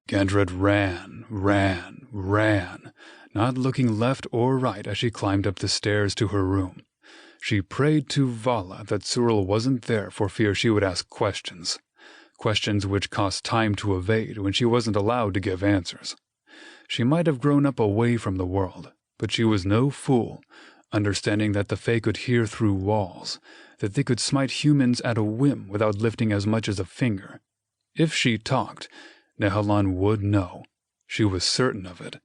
Gandrett ran, not looking left or right as she climbed up the stairs to her room. She prayed to Vala that Cyril wasn't there for fear she would ask questions which cost time to evade when she wasn't allowed to give answers. She might have grown up away from the world, but she was no fool, understanding that the Fae could hear through walls, that they could smite humans at a whim without lifting as much as a finger. If she talked, Nehalon would know. She was certain of it.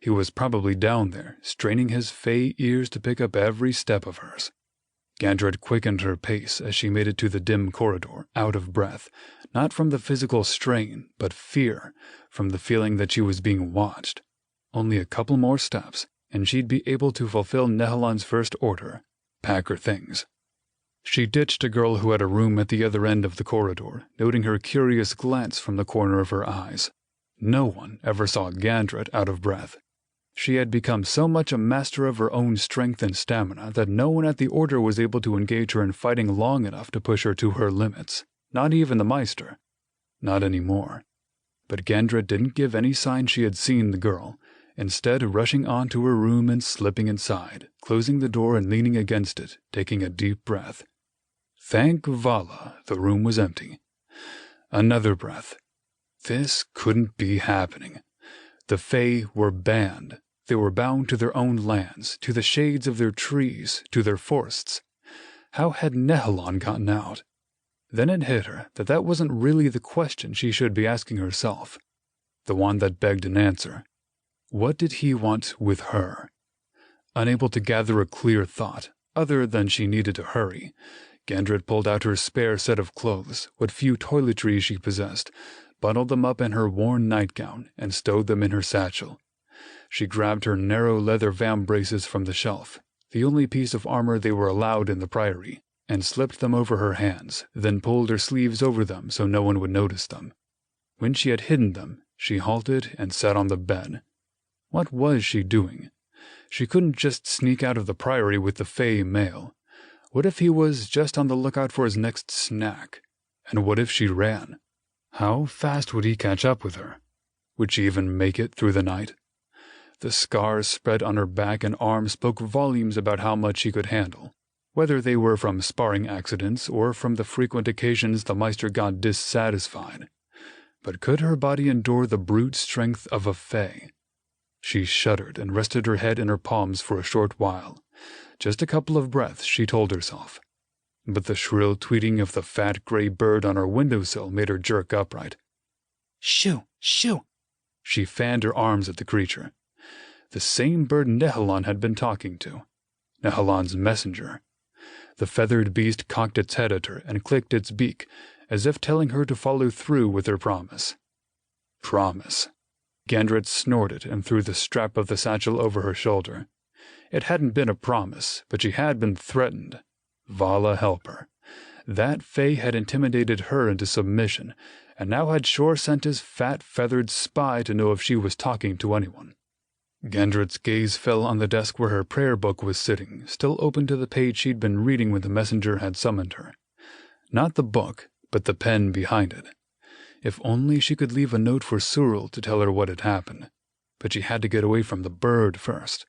He was probably down there, straining his Fae ears to pick up every step of hers. Gandrett quickened her pace as she made it to the dim corridor, out of breath, not from the physical strain, but fear, from the feeling that she was being watched. Only a couple more steps, and she'd be able to fulfill Nehalon's first order, pack her things. She ditched a girl who had a room at the other end of the corridor, noting her curious glance from the corner of her eyes. No one ever saw Gandrett out of breath. She had become so much a master of her own strength and stamina that no one at the Order was able to engage her in fighting long enough to push her to her limits, not even the Meister. Not anymore. But Gandrett didn't give any sign she had seen the girl, instead rushing on to her room and slipping inside, closing the door and leaning against it, taking a deep breath. Thank Vala, the room was empty. Another breath. This couldn't be happening. The Fae were banned. They were bound to their own lands, to the shades of their trees, to their forests. How had Nehalon gotten out? Then it hit her that that wasn't really the question she should be asking herself. The one that begged an answer. What did he want with her? Unable to gather a clear thought, other than she needed to hurry, Gandrett pulled out her spare set of clothes, what few toiletries she possessed, bundled them up in her worn nightgown, and stowed them in her satchel. She grabbed her narrow leather vambraces from the shelf, the only piece of armor they were allowed in the Priory, and slipped them over her hands, then pulled her sleeves over them so no one would notice them. When she had hidden them, she halted and sat on the bed. What was she doing? She couldn't just sneak out of the Priory with the Fae male. What if he was just on the lookout for his next snack? And what if she ran? How fast would he catch up with her? Would she even make it through the night? The scars spread on her back and arms spoke volumes about how much she could handle, whether they were from sparring accidents or from the frequent occasions the Meister got dissatisfied. But could her body endure the brute strength of a Fae? She shuddered and rested her head in her palms for a short while. Just a couple of breaths, she told herself. But the shrill tweeting of the fat gray bird on her windowsill made her jerk upright. Shoo! Shoo! She fanned her arms at the creature. The same bird Nehalon had been talking to. Nehalon's messenger. The feathered beast cocked its head at her and clicked its beak, as if telling her to follow through with her promise. Promise. Gandrett snorted and threw the strap of the satchel over her shoulder. It hadn't been a promise, but she had been threatened. Vala help her. That Fae had intimidated her into submission, and now had sure sent his fat, feathered spy to know if she was talking to anyone. Gandrett's gaze fell on the desk where her prayer book was sitting, still open to the page she'd been reading when the messenger had summoned her. Not the book, but the pen behind it. If only she could leave a note for Cyril to tell her what had happened. But she had to get away from the bird first.